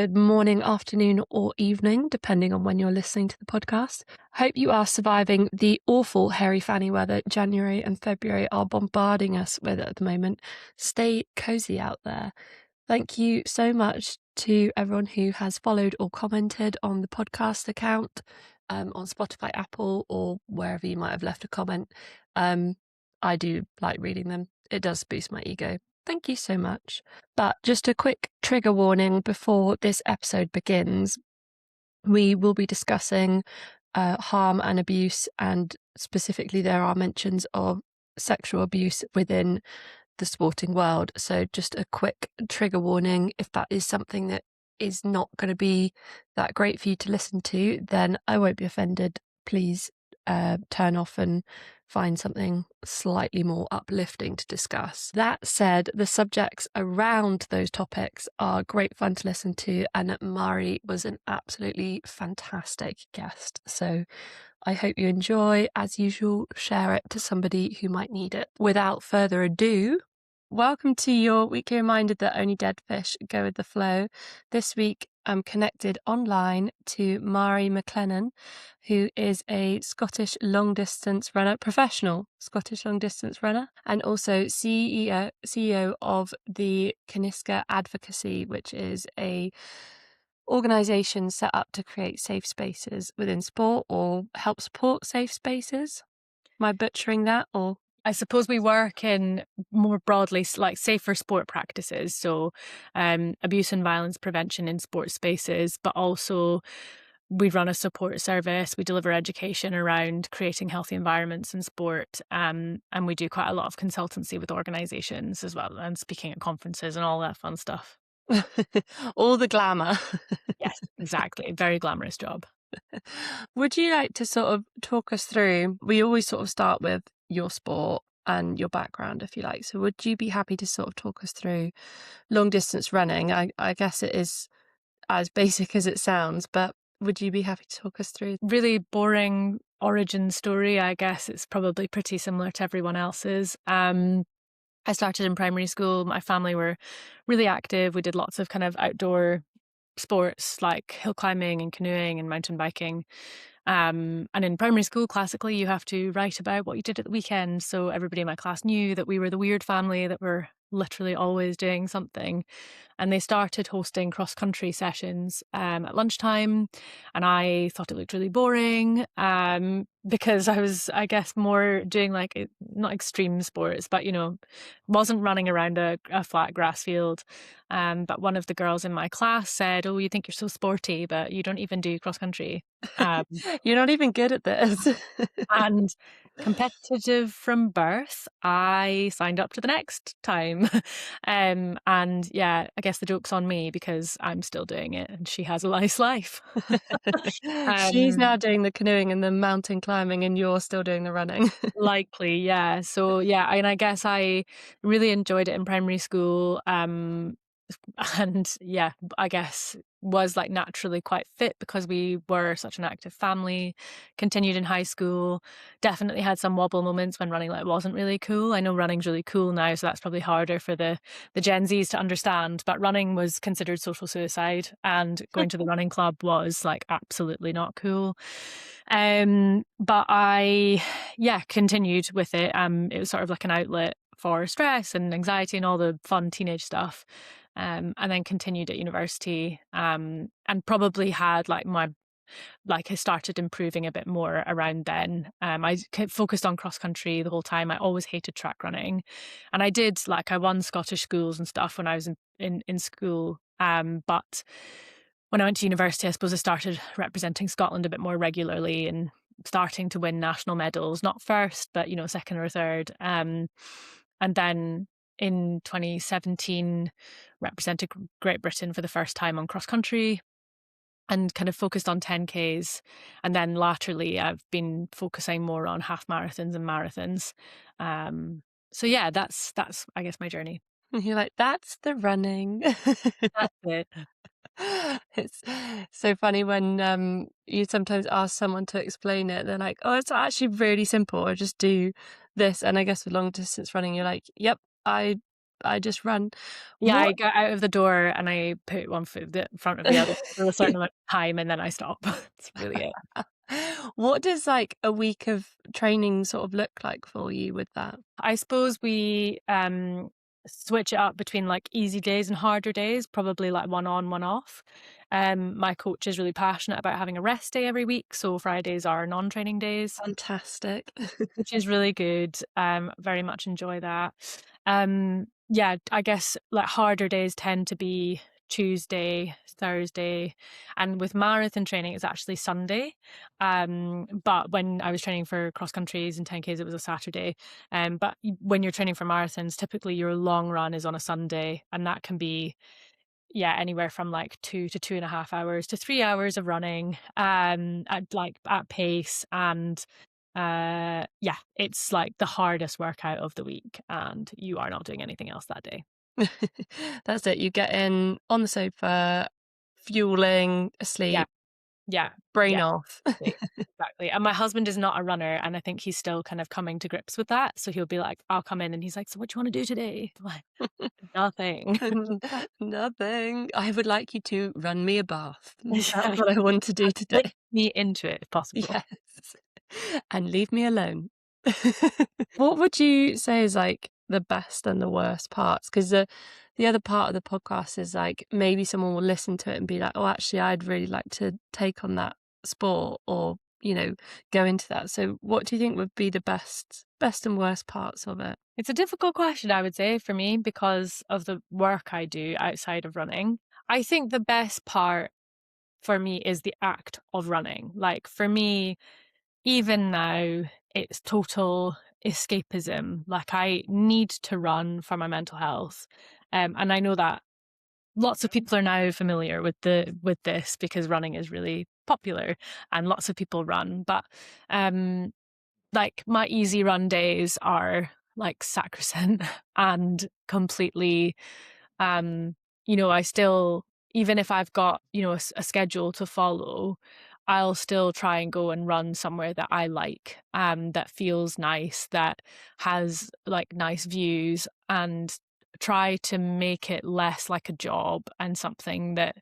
good morning, afternoon, or evening, depending on when you're listening to the podcast. Hope you are surviving the awful hairy fanny weather January and February are bombarding us with at the moment. Stay cozy out there. Thank you so much to everyone who has followed or commented on the podcast account on Spotify, Apple, or wherever you might have left a comment. I do like reading them. It does boost my ego. Thank you so much. But just a quick trigger warning before this episode begins. We will be discussing harm and abuse, and specifically there are mentions of sexual abuse within the sporting world. So just a quick trigger warning. If that is something that is not going to be that great for you to listen to, then I won't be offended. Please turn off and find something slightly more uplifting to discuss. That said, the subjects around those topics are great fun to listen to, and Mhairi was an absolutely fantastic guest. So I hope you enjoy. As usual, share it to somebody who might need it. Without further ado, welcome to your weekly reminder that only dead fish go with the flow. This week, I'm connected online to Mhairi Maclennan, who is a Scottish long-distance runner, professional Scottish long-distance runner, and also CEO of the Kyniska Advocacy, which is a organisation set up to create safe spaces within sport or help support safe spaces. Am I butchering that, or? I suppose we work in more broadly like safer sport practices, so abuse and violence prevention in sports spaces, but also we run a support service. We deliver education around creating healthy environments in sport, and we do quite a lot of consultancy with organisations as well, and speaking at conferences and all that fun stuff. All the glamour. Yes, exactly. Very glamorous job. Would you like to sort of talk us through, we always sort of start with your sport and your background, if you like. So would you be happy to sort of talk us through long distance running? I guess it is as basic as it sounds, but would you be happy to talk us through? Really boring origin story. I guess it's probably pretty similar to everyone else's. I started in primary school. My family were really active. We did lots of kind of outdoor sports like hill climbing and canoeing and mountain biking. And in primary school, classically, you have to write about what you did at the weekend. So everybody in my class knew that we were the weird family that were literally always doing something. And they started hosting cross-country sessions at lunchtime. And I thought it looked really boring because I was, I guess, more doing like, not extreme sports, but, wasn't running around a flat grass field. But one of the girls in my class said, "Oh, you think you're so sporty, but you don't even do cross-country." You're not even good at this. And competitive from birth, I signed up to the next time. And yeah, I guess the joke's on me because I'm still doing it and she has a nice life. She's now doing the canoeing and the mountain climbing, and you're still doing the running. Likely, yeah. So yeah, and I guess I really enjoyed it in primary school. And yeah, I guess was like naturally quite fit because we were such an active family. Continued in high school, definitely had some wobble moments when running like wasn't really cool. I know running's really cool now, so that's probably harder for the Gen Zs to understand, but running was considered social suicide and going to the running club was like absolutely not cool. But I continued with it. It was sort of like an outlet for stress and anxiety and all the fun teenage stuff. And then continued at university, and probably had I started improving a bit more around then. I focused on cross country the whole time. I always hated track running, and I won Scottish schools and stuff when I was in school. But when I went to university, I suppose I started representing Scotland a bit more regularly and starting to win national medals, not first, but second or third. And then in 2017, represented Great Britain for the first time on cross country and kind of focused on 10Ks. And then latterly, I've been focusing more on half marathons and marathons. So yeah, that's I guess my journey. You're like, that's the running. That's it. It's so funny when you sometimes ask someone to explain it. They're like, "Oh, it's actually really simple. I just do this." And I guess with long distance running, you're like, "Yep, I I just run. Yeah, I What get out of the door and I put one foot in front of the other for a certain amount of time, and then I stop. That's really it. what does like a week of training sort of look like for you with that? I suppose we switch it up between like easy days and harder days, probably like one on, one off. My coach is really passionate about having a rest day every week, so Fridays are non-training days, Fantastic. which is really good. Very much enjoy that. Yeah, I guess like harder days tend to be Tuesday, Thursday, and with marathon training, it's actually Sunday. But when I was training for cross countries and 10Ks, it was a Saturday. But when you're training for marathons, typically your long run is on a Sunday, and that can be anywhere from like 2 to 2.5 hours to 3 hours of running at pace. And it's like the hardest workout of the week, and you are not doing anything else that day. That's it. You get in on the sofa, fueling, Yeah, asleep, yeah, brain yeah, off. exactly. And my husband is not a runner, and I think he's still kind of coming to grips with that. So he'll be like, I'll come in and he's like, so what do you want to do today? I'm like, nothing. Nothing. I would like you to run me a bath. That's Yeah, what I want to do link today. me into it if possible. Yes. And leave me alone. What would you say is like the best and the worst parts? Because the other part of the podcast is like maybe someone will listen to it and be like, oh, actually, I'd really like to take on that sport or, go into that. So what do you think would be the best and worst parts of it? It's a difficult question, I would say, for me because of the work I do outside of running. I think the best part for me is the act of running. Like for me, even now, it's total escapism. Like I need to run for my mental health. And I know that lots of people are now familiar with this because running is really popular and lots of people run. But like my easy run days are like sacrosanct and completely I still, even if I've got a schedule to follow, I'll still try and go and run somewhere that I like, that feels nice, that has like nice views, and try to make it less like a job and something that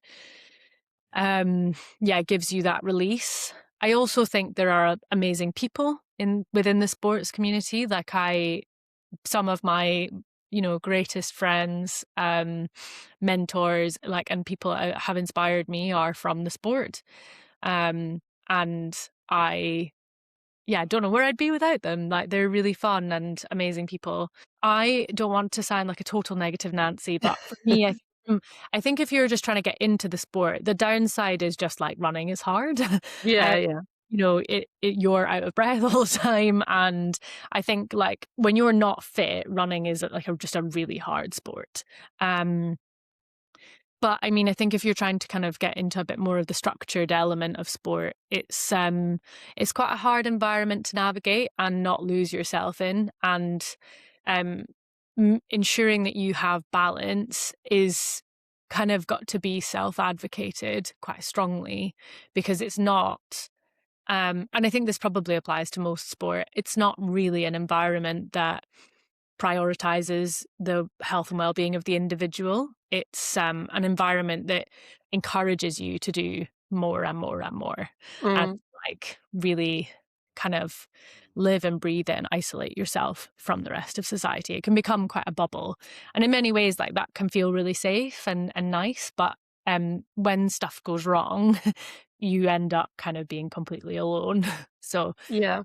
gives you that release. I also think there are amazing people within the sports community. Like some of my greatest friends, mentors, like, and people have inspired me are from the sport. And I don't know where I'd be without them. Like they're really fun and amazing people. I don't want to sound like a total negative Nancy, but for me, I think if you're just trying to get into the sport, the downside is just like running is hard. Yeah, yeah. You're out of breath all the time, and I think like when you're not fit, running is like just a really hard sport. But I mean, I think if you're trying to kind of get into a bit more of the structured element of sport, it's quite a hard environment to navigate and not lose yourself in. And um, ensuring that you have balance is kind of got to be self-advocated quite strongly, because it's not. And I think this probably applies to most sport. It's not really an environment that prioritizes the health and well-being of the individual. It's an environment that encourages you to do more and more and more, and Mm, like really kind of live and breathe it and isolate yourself from the rest of society. It can become quite a bubble, and in many ways like that can feel really safe and nice, but when stuff goes wrong you end up kind of being completely alone. So yeah.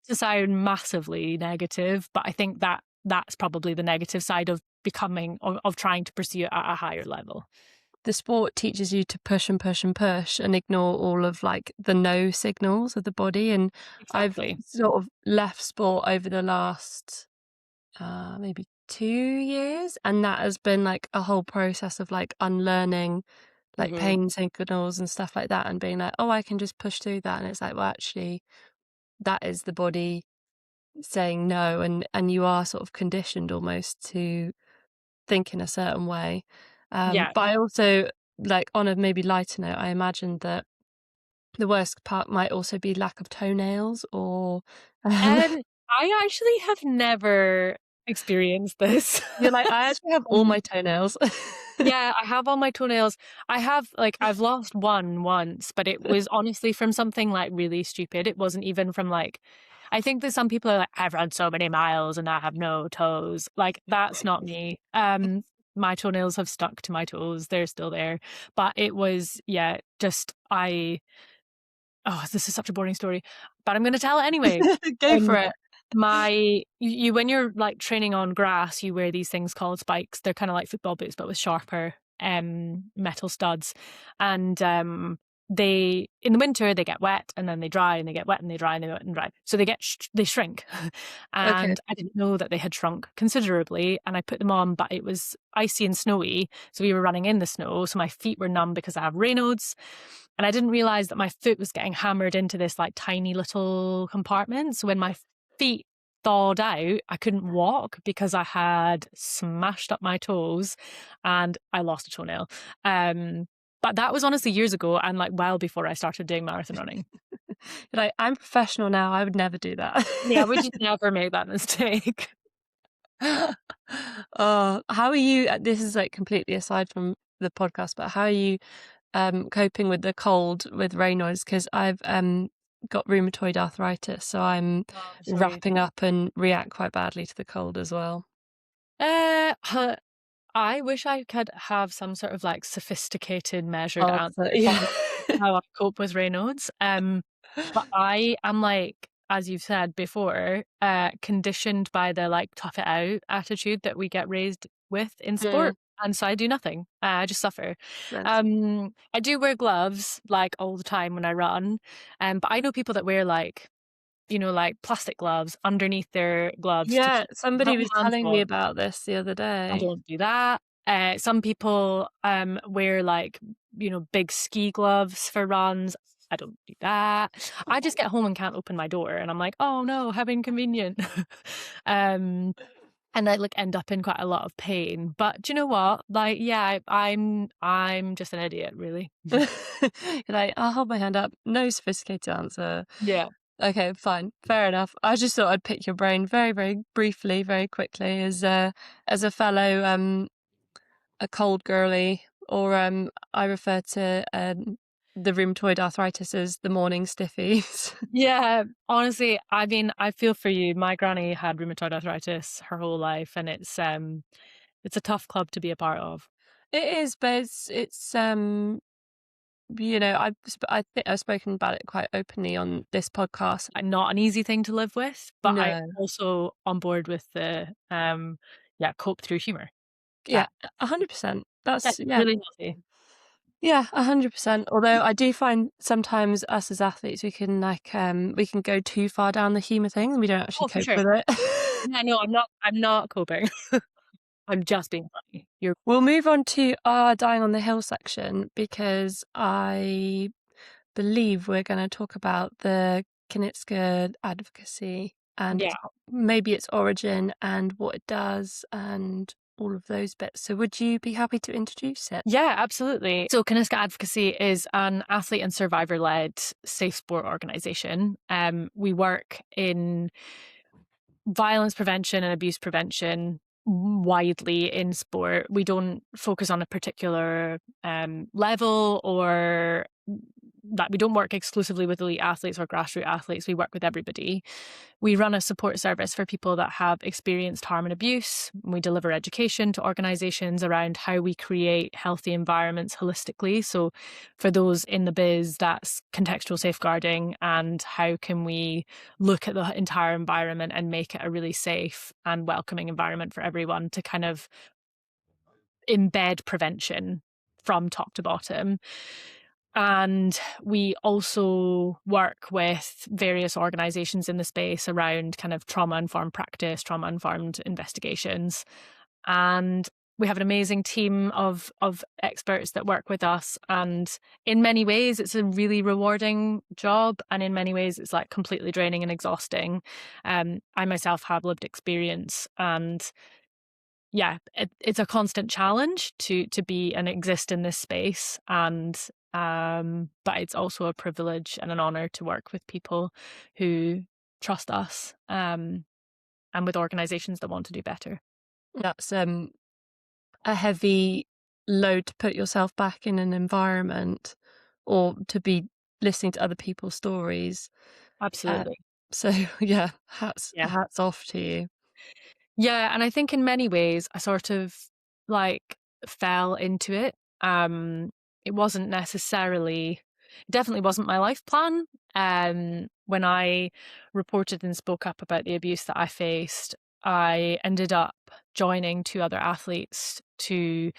to sound massively negative, but I think that's probably the negative side of of trying to pursue it at a higher level. The sport teaches you to push and push and push and ignore all of like the no signals of the body. And I've Exactly. sort of left sport over the last maybe 2 years, and that has been like a whole process of like unlearning like Hmm. pain signals and stuff like that, and being like, oh, I can just push through that. And it's like, well, actually, that is the body saying no, and you are sort of conditioned almost to think in a certain way. Yeah. But I also, like, on a maybe lighter note, I imagine that the worst part might also be lack of toenails or And I actually have never experienced this. You're like, I actually have all my toenails. Yeah, I have all my toenails. I have like I've lost one once, but it was honestly from something like really stupid. It wasn't even from like I think that some people are like, I've run so many miles and I have no toes. Like that's not me. My toenails have stuck to my toes. They're still there. But it was, yeah, just I oh, this is such a boring story, but I'm gonna tell it anyway. Go for Um, it. you when you're like training on grass, you wear these things called spikes. They're kind of like football boots, but with sharper metal studs. And they in the winter they get wet and then they dry and they get wet and they dry and they wet and dry. So they get they shrink. Okay. And I didn't know that they had shrunk considerably. And I put them on, but it was icy and snowy, so we were running in the snow. So my feet were numb because I have Raynaud's. And I didn't realize that my foot was getting hammered into this like tiny little compartment. So when my feet thawed out, I couldn't walk because I had smashed up my toes and I lost a toenail. But that was honestly years ago and like well before I started doing marathon running. You're like, I'm professional now. I would never do that. Yeah, we just never make that mistake. Oh, how are you? This is like completely aside from the podcast, but how are you coping with the cold with Raynaud's? Because I've got rheumatoid arthritis, so I'm Oh, sorry. wrapping up and react quite badly to the cold as well. Huh, I wish I could have some sort of like sophisticated measured Oh, answer so, for yeah. how I cope with Raynaud's. But I am like, as you've said before, conditioned by the like tough it out attitude that we get raised with in sport. And so I do nothing. I just suffer. Sense. I do wear gloves like all the time when I run. But I know people that wear like, like plastic gloves underneath their gloves to Yeah, keep somebody was hands telling me warm. about this the other I day. don't do that. Some people wear like, big ski gloves for runs. I don't do that. I just get home and can't open my door and I'm like, oh no, how inconvenient. um, and I like end up in quite a lot of pain. But do you know what? Like, yeah, I'm just an idiot, really. You're like, I'll hold my hand up. No sophisticated answer. Yeah. Okay, fine, fair enough. I just thought I'd pick your brain very, very briefly, very quickly, as a fellow a cold girly, or I refer to the rheumatoid arthritis as the morning stiffies. Yeah, honestly, I mean, I feel for you. My granny had rheumatoid arthritis her whole life, and it's a tough club to be a part of. It is, but I think I've spoken about it quite openly on this podcast. Not an easy thing to live with, but I No, also on board with the cope through humor. yeah, 100%. Yeah, That's yeah. really healthy. Yeah, 100%. Although I do find sometimes us as athletes, we can go too far down the humour thing and we don't actually Oh, for cope sure. with it. Yeah, no, I'm not coping. I'm just being funny. You're We'll move on to our Dying on the Hill section because I believe we're going to talk about the Kyniska Advocacy and Yeah. maybe its origin and what it does and all of those bits. So would you be happy to introduce it? Yeah, absolutely. So Kyniska Advocacy is an athlete and survivor led safe sport organisation. We work in violence prevention and abuse prevention widely in sport. We don't focus on a particular level or that we don't work exclusively with elite athletes or grassroots athletes. We work with everybody. We run a support service for people that have experienced harm and abuse. We deliver education to organizations around how we create healthy environments holistically. So for those in the biz, that's contextual safeguarding and how can we look at the entire environment and make it a really safe and welcoming environment for everyone to kind of embed prevention from top to bottom. And we also work with various organizations in the space around kind of trauma-informed practice, trauma-informed investigations. And we have an amazing team of experts that work with us. And in many ways, it's a really rewarding job. And in many ways, it's like completely draining and exhausting. I myself have lived experience and yeah, it's a constant challenge to be and exist in this space, and but it's also a privilege and an honor to work with people who trust us. and with organizations that want to do better. That's a heavy load to put yourself back in an environment or to be listening to other people's stories. Uh, Absolutely. so yeah, hats Yeah. hats off to you. Yeah, and I think in many ways I sort of like fell into it. It wasn't necessarily, it definitely wasn't my life plan. When I reported and spoke up about the abuse that I faced, I ended up joining two other athletes to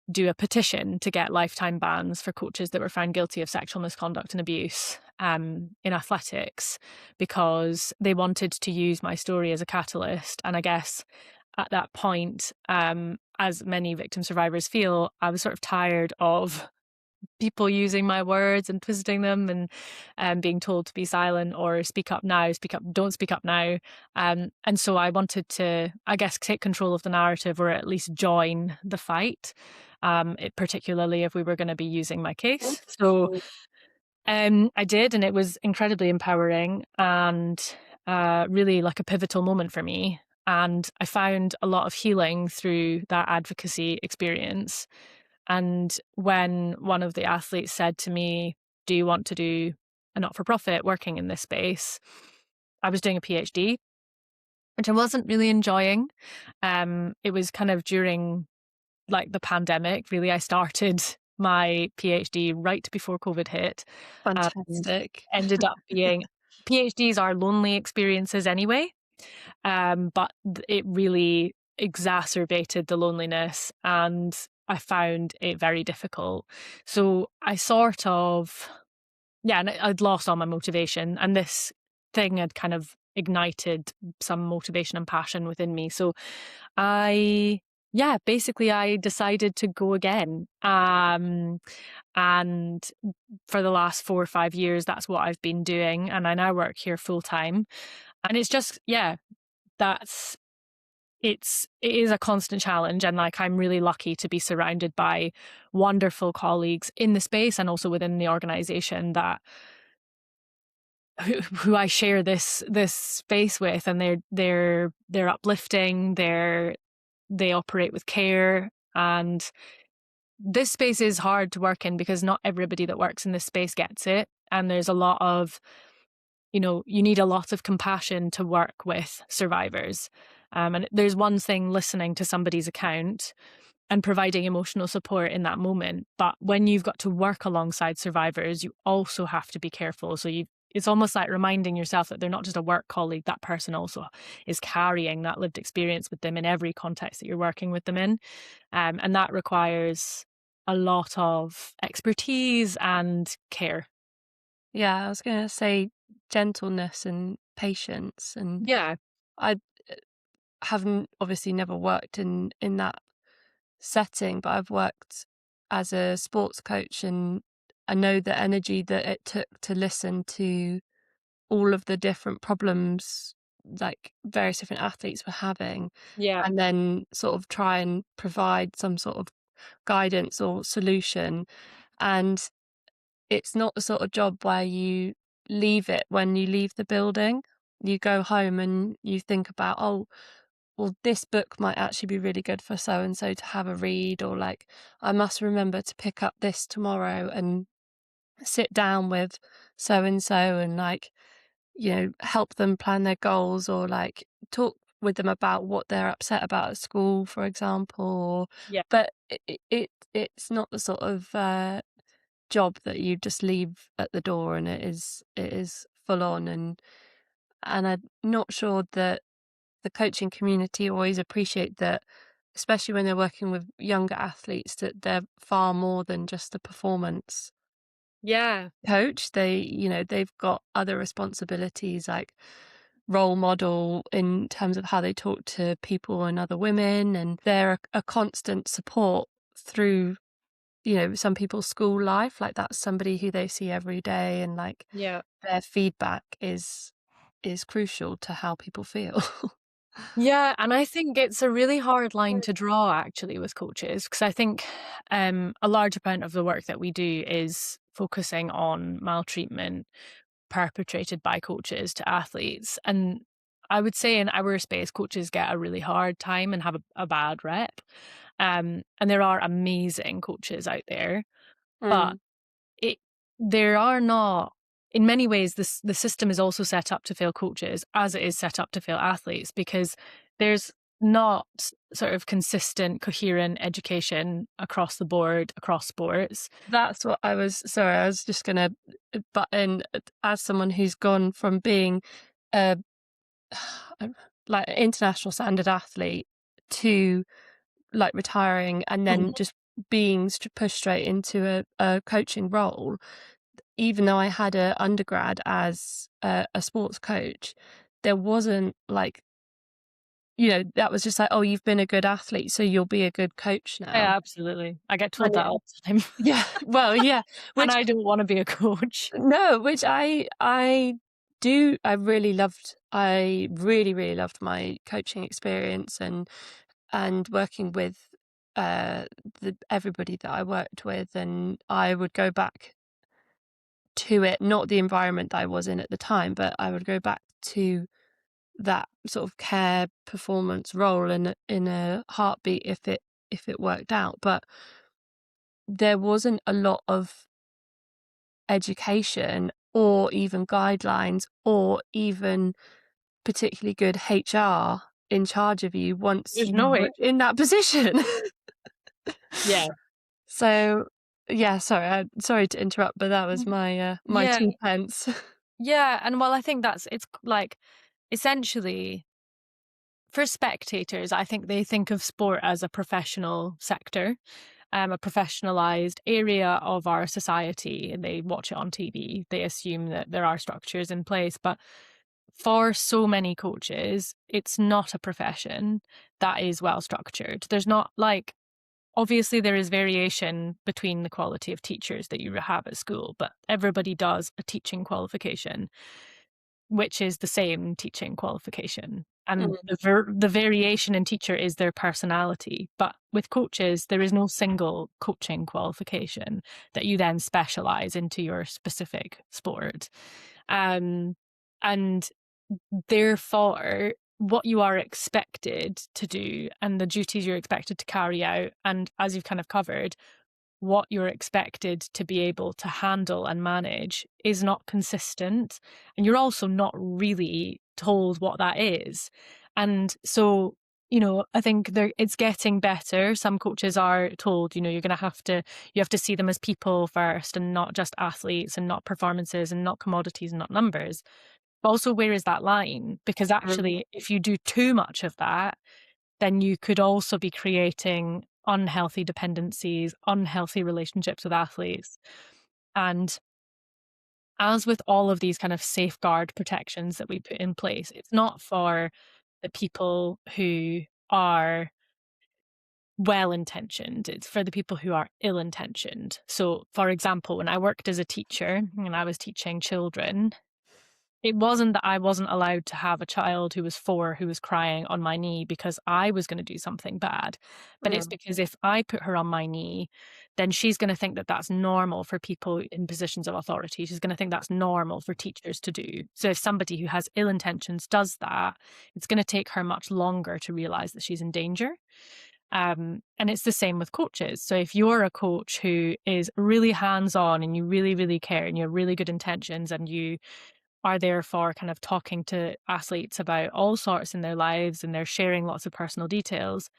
do a petition to get lifetime bans for coaches that were found guilty of sexual misconduct and abuse in athletics, because they wanted to use my story as a catalyst. And I guess at that point, as many victim survivors feel, I was sort of tired of people using my words and twisting them, and being told to be silent or speak up now, speak up, don't speak up now. And so I wanted to, I guess, take control of the narrative, or at least join the fight, particularly if we were going to be using my case. So I did, and it was incredibly empowering and really like a pivotal moment for me. And I found a lot of healing through that advocacy experience. And when one of the athletes said to me, "Do you want to do a not for profit working in this space?" I was doing a PhD, which I wasn't really enjoying. It was kind of during like the pandemic, really. I started my PhD right before COVID hit, and Fantastic. ended up being, PhDs are lonely experiences anyway, but it really exacerbated the loneliness, and I found it very difficult. So I sort of, yeah, and I'd lost all my motivation, and this thing had kind of ignited some motivation and passion within me. So I, yeah, basically I decided to go again. And for the last 4 or 5 years, that's what I've been doing. And I now work here full time. And it's just, yeah, that's, it is a constant challenge. And like, I'm really lucky to be surrounded by wonderful colleagues in the space and also within the organization that who I share this space with, and they're uplifting, they operate with care. And this space is hard to work in because not everybody that works in this space gets it. And there's a lot of, you need a lot of compassion to work with survivors. And there's one thing listening to somebody's account and providing emotional support in that moment. But when you've got to work alongside survivors, you also have to be careful. So it's almost like reminding yourself that they're not just a work colleague. That person also is carrying that lived experience with them in every context that you're working with them in. And that requires a lot of expertise and care. Yeah, I was going to say gentleness and patience. And Yeah. I haven't obviously never worked in that setting, but I've worked as a sports coach, and I know the energy that it took to listen to all of the different problems like various different athletes were having, Yeah. and then sort of try and provide some sort of guidance or solution. And it's not the sort of job where you leave it when you leave the building. You go home and you think about, oh, well, this book might actually be really good for so and so to have a read, or like, I must remember to pick up this tomorrow and sit down with so and so and like, help them plan their goals, or like talk with them about what they're upset about at school, for example. Yeah. But it's not the sort of job that you just leave at the door, and it is full on. And I'm not sure that the coaching community always appreciate that, especially when they're working with younger athletes, that they're far more than just a performance Yeah. coach. They've got other responsibilities like role model in terms of how they talk to people and other women, and they're a constant support through some people's school life. Like, that's somebody who they see every day, and like Yeah. their feedback is crucial to how people feel. Yeah, and I think it's a really hard line to draw actually with coaches, because I think a large amount of the work that we do is focusing on maltreatment perpetrated by coaches to athletes. And I would say in our space, coaches get a really hard time and have a bad rep. And there are amazing coaches out there, but Mm. it there are not, in many ways, the system is also set up to fail coaches as it is set up to fail athletes, because there's not sort of consistent, coherent education across the board, across sports. That's what I was sorry, I was just gonna butt in, as someone who's gone from being a like international standard athlete to like retiring and then Mhm. just being pushed straight into a coaching role. Even though I had a undergrad as a sports coach, there wasn't like, that was just like, oh, you've been a good athlete, so you'll be a good coach now. Yeah, absolutely. I get told And that it, all the time. yeah, well, yeah, And which I don't want to be a coach. no, which I do. I really, really loved my coaching experience and working with uh everybody that I worked with, and I would go back to it, not the environment that I was in at the time, but I would go back to that sort of care performance role in a heartbeat if it worked out. But there wasn't a lot of education or even guidelines or even particularly good HR in charge of you once There's you no were way. in that position. Yeah. So, yeah, sorry to interrupt, but that was Mm. my Yeah. 2 pence. Yeah. And well, I think it's like essentially for spectators, I think they think of sport as a professional sector, a professionalized area of our society, and they watch it on TV. They assume that there are structures in place. But for so many coaches, it's not a profession that is well structured. There's not like, obviously, there is variation between the quality of teachers that you have at school, but everybody does a teaching qualification, which is the same teaching qualification. And Mm, the variation in teacher is their personality. But with coaches, there is no single coaching qualification that you then specialize into your specific sport. Um, and therefore, what you are expected to do and the duties you're expected to carry out, and as you've kind of covered, what you're expected to be able to handle and manage is not consistent. And you're also not really told what that is. And so, I think it's getting better. Some coaches are told, you have to see them as people first and not just athletes and not performances and not commodities and not numbers. But also, where is that line? Because mm, actually, if you do too much of that, then you could also be creating unhealthy dependencies, unhealthy relationships with athletes. And as with all of these kind of safeguard protections that we put in place, it's not for the people who are well intentioned, it's for the people who are ill intentioned. So, for example, when I worked as a teacher and I was teaching children, it wasn't that I wasn't allowed to have a child who was 4 who was crying on my knee because I was gonna do something bad, but it's mm, because if I put her on my knee, then she's gonna think that that's normal for people in positions of authority. She's gonna think that's normal for teachers to do. So if somebody who has ill intentions does that, it's gonna take her much longer to realize that she's in danger. And it's the same with coaches. So if you're a coach who is really hands-on and you really, really care and you have really good intentions and you are therefore kind of talking to athletes about all sorts in their lives and they're sharing lots of personal details.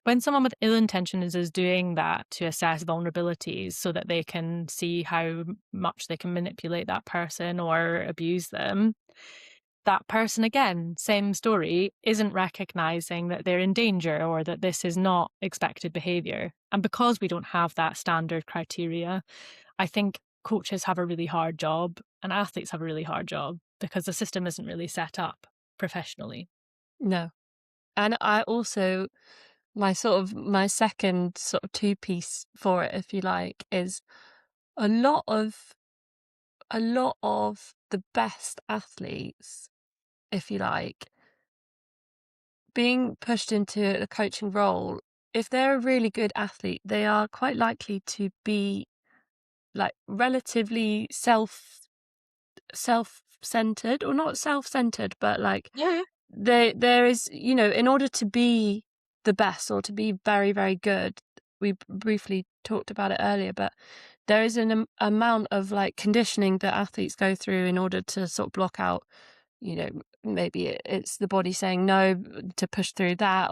When someone with ill intentions is doing that to assess vulnerabilities so that they can see how much they can manipulate that person or abuse them, that person, again, same story, isn't recognizing that they're in danger or that this is not expected behavior. And because we don't have that standard criteria, I think coaches have a really hard job and athletes have a really hard job because the system isn't really set up professionally. no. And I also my second sort of two-piece for it, if you like, is a lot of the best athletes, if you like, being pushed into a coaching role, if they're a really good athlete, they are quite likely to be like relatively self-centered, or not self-centered, but like Yeah, yeah. there is, in order to be the best or to be very, very good, we briefly talked about it earlier, but there is an amount of like conditioning that athletes go through in order to sort of block out, you know, maybe it's the body saying no to push through that,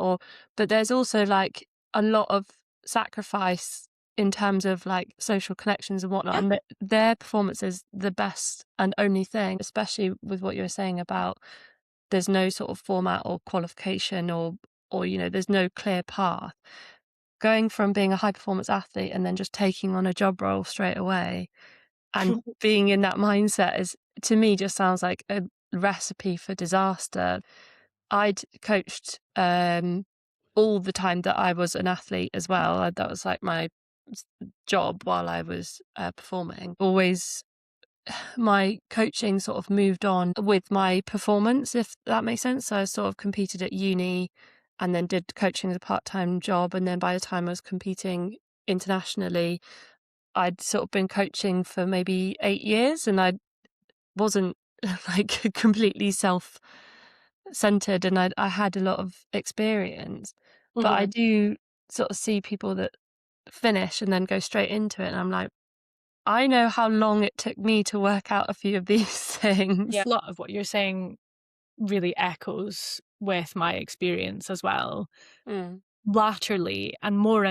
but there's also like a lot of sacrifice in terms of like social connections and whatnot, and their performance is the best and only thing, especially with what you were saying about there's no sort of format or qualification or there's no clear path. Going from being a high performance athlete and then just taking on a job role straight away and being in that mindset is, to me, just sounds like a recipe for disaster. I'd coached all the time that I was an athlete as well. That was like my job while I was performing. Always my coaching sort of moved on with my performance, if that makes sense. So I sort of competed at uni and then did coaching as a part-time job. And then by the time I was competing internationally, I'd sort of been coaching for maybe 8 years, and I wasn't like completely self-centered, and I had a lot of experience. But I do sort of see people that finish and then go straight into it, and I'm like, I know how long it took me to work out a few of these things. Yeah, a lot of what you're saying really echoes with my experience as well. Mm. Latterly, and more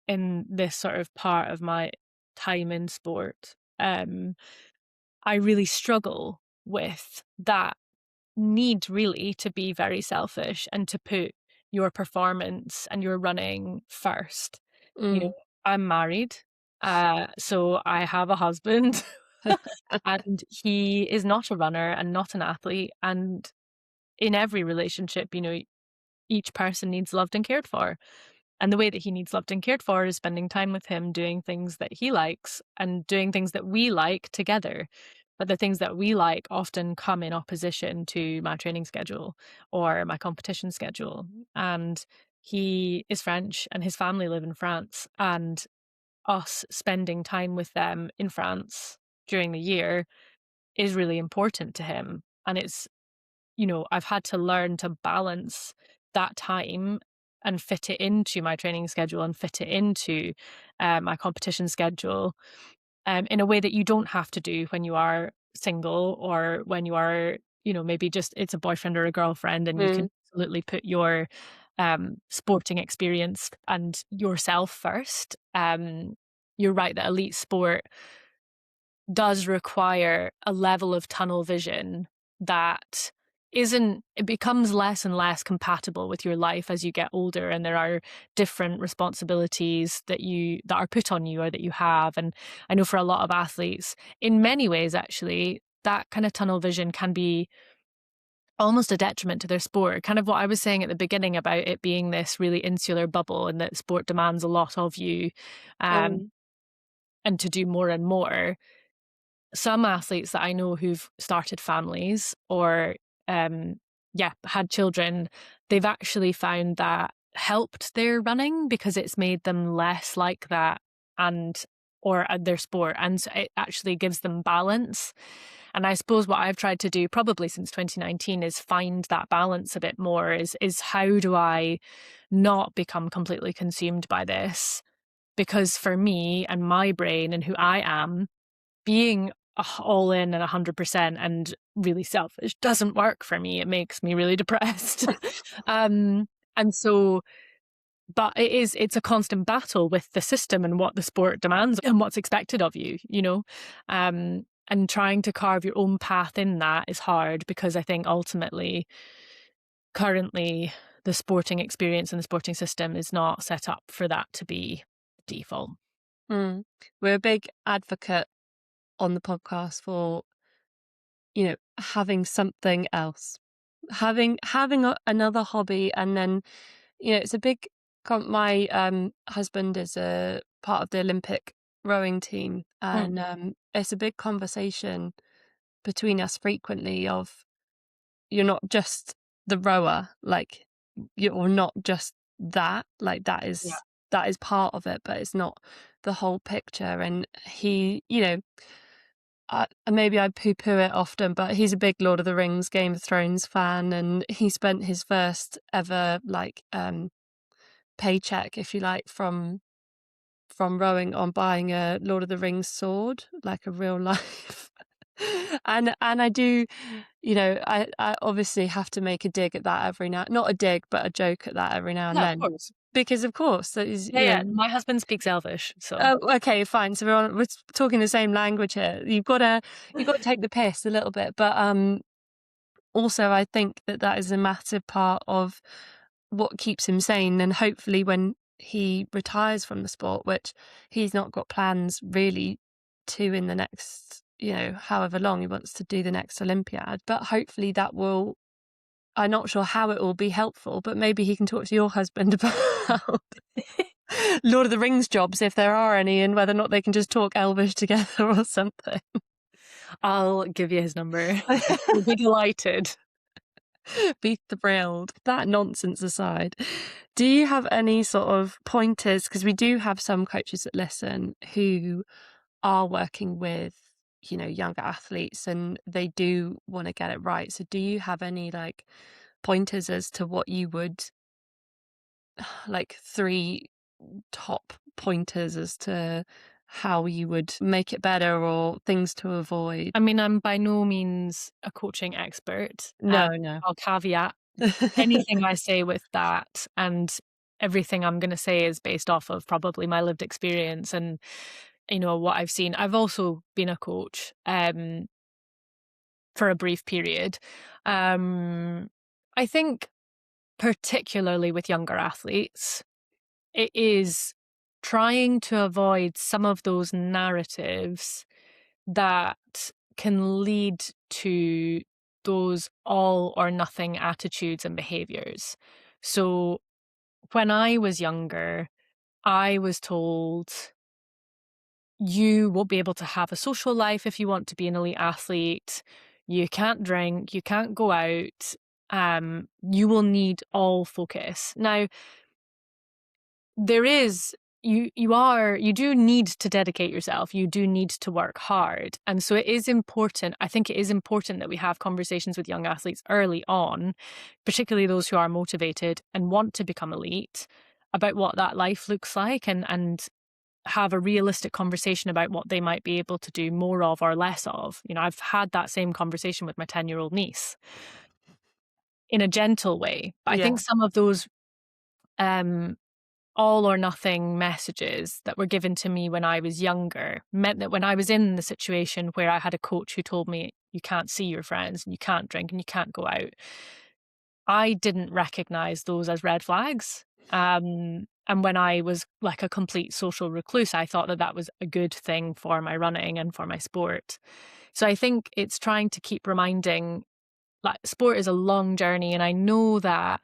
in this sort of part of my time in sport, I really struggle with that need really to be very selfish and to put your performance and your running first. You know, Mm. I'm married, so I have a husband and he is not a runner and not an athlete. And in every relationship, each person needs loved and cared for. And the way that he needs loved and cared for is spending time with him, doing things that he likes and doing things that we like together. But the things that we like often come in opposition to my training schedule or my competition schedule. And he is French and his family live in France. And us spending time with them in France during the year is really important to him. And I've had to learn to balance that time and fit it into my training schedule and fit it into my competition schedule in a way that you don't have to do when you are single or when you are, maybe just it's a boyfriend or a girlfriend and you can Mm. absolutely put your sporting experience and yourself first. You're right that elite sport does require a level of tunnel vision that it becomes less and less compatible with your life as you get older, and there are different responsibilities that are put on you or that you have. And I know for a lot of athletes, in many ways actually, that kind of tunnel vision can be almost a detriment to their sport. Kind of what I was saying at the beginning about it being this really insular bubble and that sport demands a lot of you, Mm. and to do more and more. Some athletes that I know who've started families or had children, they've actually found that helped their running because it's made them less like that and or their sport, and so it actually gives them balance. And I suppose what I've tried to do probably since 2019 is find that balance a bit more, is how do I not become completely consumed by this? Because for me and my brain and who I am, being all in and 100% and really selfish doesn't work for me. It makes me really depressed. And so, but it's a constant battle with the system and what the sport demands and what's expected of you, and trying to carve your own path in that is hard because I think ultimately, currently, the sporting experience and the sporting system is not set up for that to be default. Mm. We're a big advocate on the podcast for, having something else, having another hobby, and then, it's a big. My husband is a part of the Olympic rowing team, Mm, and it's a big conversation between us frequently of, you're not just the rower, like you're not just that, like yeah. that is part of it, but it's not the whole picture. And he, maybe I poo-poo it often, but he's a big Lord of the Rings, Game of Thrones fan, and he spent his first ever paycheck, if you like, from rowing on buying a Lord of the Rings sword, like a real life. And I do, I obviously have to make a dig at that every now, not a dig, but a joke at that every now and Yeah, of then. course. Because of course that is, Yeah. My husband speaks Elvish, so. oh, okay, fine. So we're talking the same language here. You've got to take the piss a little bit, but also I think that is a massive part of what keeps him sane, and hopefully when he retires from the sport, which he's not got plans really to in the next, however long he wants to do the next Olympiad, but hopefully that will, I'm not sure how it will be helpful, but maybe he can talk to your husband about Lord of the Rings jobs, if there are any, and whether or not they can just talk Elvish together or something. I'll give you his number. He'll be delighted. Be thrilled. That nonsense aside, do you have any sort of pointers? Because we do have some coaches that listen who are working with, younger athletes, and they do want to get it right. So do you have any pointers as to what you would, like 3 top pointers as to how you would make it better or things to avoid? I mean, I'm by no means a coaching expert. No, no. I'll caveat anything I say with that, and everything I'm going to say is based off of probably my lived experience and what I've seen. I've also been a coach for a brief period. I think particularly with younger athletes, it is trying to avoid some of those narratives that can lead to those all or nothing attitudes and behaviors. So when I was younger, I was told you won't be able to have a social life if you want to be an elite athlete. You can't drink, you can't go out. You will need all focus. Now, there is you do need to dedicate yourself. You do need to work hard. And so it is important. I think it is important that we have conversations with young athletes early on, particularly those who are motivated and want to become elite, about what that life looks like, and have a realistic conversation about what they might be able to do more of or less of. I've had that same conversation with my 10-year-old niece in a gentle way. But I Yeah. think some of those all or nothing messages that were given to me when I was younger meant that when I was in the situation where I had a coach who told me you can't see your friends and you can't drink and you can't go out, I didn't recognize those as red flags. And when I was like a complete social recluse, I thought that was a good thing for my running and for my sport. So I think it's trying to keep reminding, like, sport is a long journey, and I know that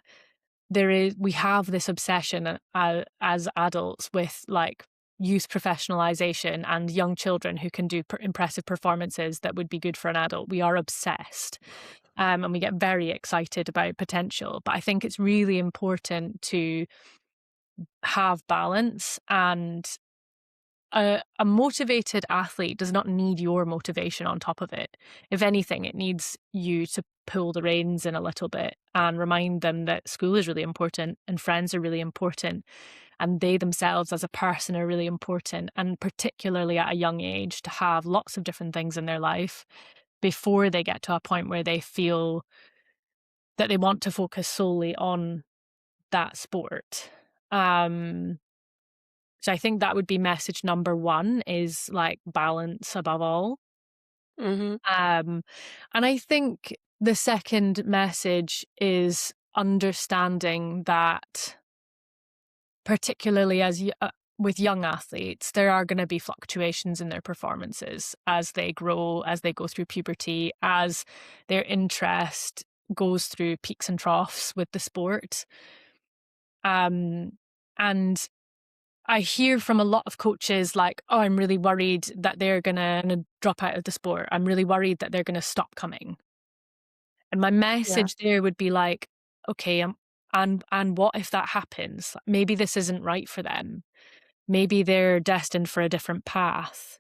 we have this obsession as adults with like youth professionalization and young children who can do impressive performances that would be good for an adult. We are obsessed, and we get very excited about potential. But I think it's really important to have balance, and a motivated athlete does not need your motivation on top of it. If anything, it needs you to pull the reins in a little bit and remind them that school is really important and friends are really important and they themselves as a person are really important, and particularly at a young age to have lots of different things in their life before they get to a point where they feel that they want to focus solely on that sport. So I think that would be message number 1, is like balance above all. Mm-hmm. And I think the second message is understanding that, particularly with young athletes, there are going to be fluctuations in their performances as they grow, as they go through puberty, as their interest goes through peaks and troughs with the sport. And I hear from a lot of coaches like, oh, I'm really worried that they're going to drop out of the sport. I'm really worried that they're going to stop coming. And my Yeah. message there would be like, okay, and what if that happens? Maybe this isn't right for them. Maybe they're destined for a different path.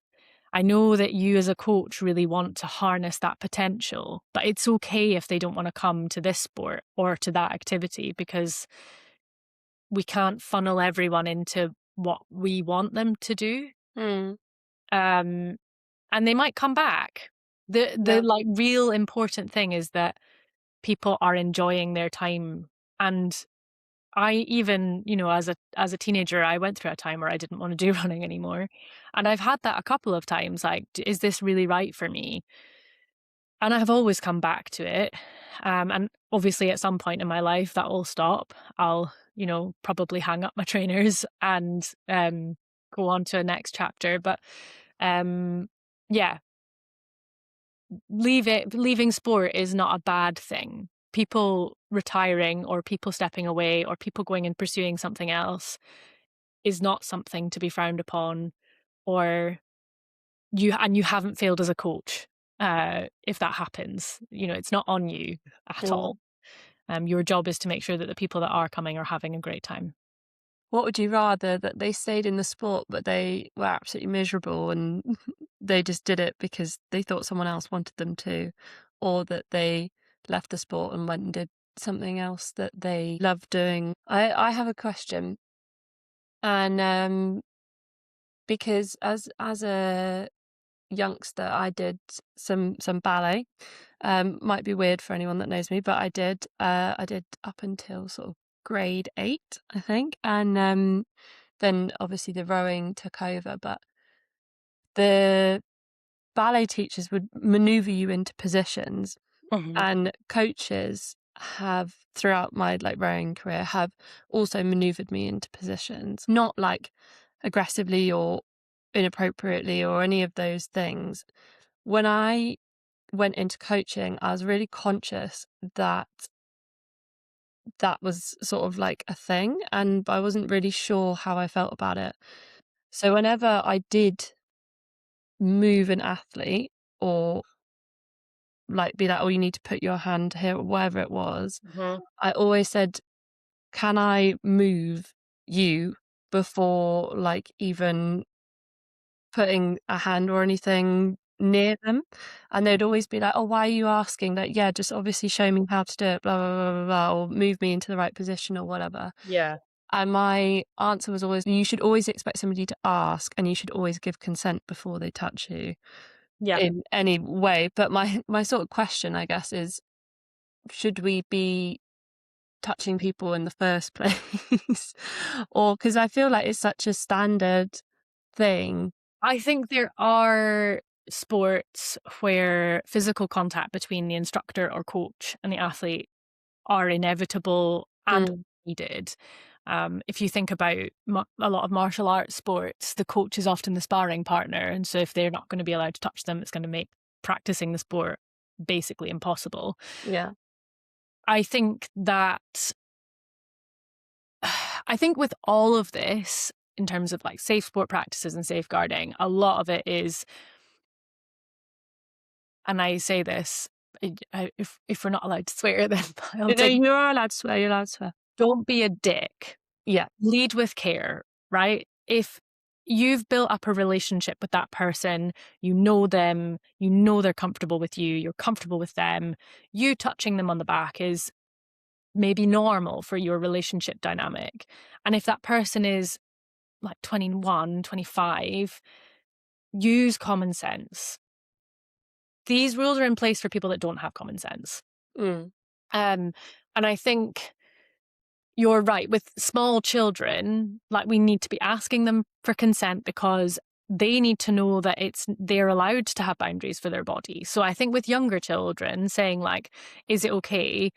I know that you as a coach really want to harness that potential, but it's okay if they don't want to come to this sport or to that activity, because we can't funnel everyone into what we want them to do. Mm. And they might come back. The Yeah. like real important thing is that people are enjoying their time. And I even, as a teenager, I went through a time where I didn't want to do running anymore. And I've had that a couple of times, like, is this really right for me? And I have always come back to it. And obviously at some point in my life that will stop. I'll, probably hang up my trainers and go on to a next chapter. But yeah, leaving sport is not a bad thing. People retiring or people stepping away or people going and pursuing something else is not something to be frowned upon, or you haven't failed as a coach if that happens. It's not on you at Mm. all. Your job is to make sure that the people that are coming are having a great time. What would you rather, that they stayed in the sport but they were absolutely miserable and they just did it because they thought someone else wanted them to, or that they left the sport and went and did something else that they love doing? I have a question, and because as a youngster I did some ballet. Might be weird for anyone that knows me, but I did up until sort of grade 8, I think, and then obviously the rowing took over. But the ballet teachers would maneuver you into positions, Mm-hmm. and coaches have, throughout my rowing career, have also maneuvered me into positions, not like aggressively or inappropriately or any of those things. When I went into coaching, I was really conscious that that was sort of like a thing, and I wasn't really sure how I felt about it. So whenever I did move an athlete, or be like, oh, you need to put your hand here, or whatever it was, Mm-hmm. I always said, can I move you before even putting a hand or anything near them? And they'd always be like, oh, why are you asking? Like, yeah, just obviously show me how to do it, blah, blah, blah, blah, blah, or move me into the right position or whatever. Yeah. And my answer was always, you should always expect somebody to ask, and you should always give consent before they touch you Yeah. in any way. But my sort of question, I guess, is, should we be touching people in the first place? Or, because I feel like it's such a standard thing. I think there are sports where physical contact between the instructor or coach and the athlete are inevitable and Mm, needed. If you think about a lot of martial arts sports, the coach is often the sparring partner. And so if they're not going to be allowed to touch them, it's going to make practicing the sport basically impossible. yeah. I think that, I think with all of this, in terms of safe sport practices and safeguarding, a lot of it is, and I say this, if we're not allowed to swear, then I'll No, take, you are allowed to swear. You're allowed to swear. don't be a dick. Yeah. Lead with care, right? If you've built up a relationship with that person, you know them, you know they're comfortable with you, you're comfortable with them, you touching them on the back is maybe normal for your relationship dynamic. And if that person is 21, 25, use common sense. These rules are in place for people that don't have common sense. Mm. And I think you're right. With small children, we need to be asking them for consent, because they need to know that they're allowed to have boundaries for their body. So I think with younger children, saying is it okay?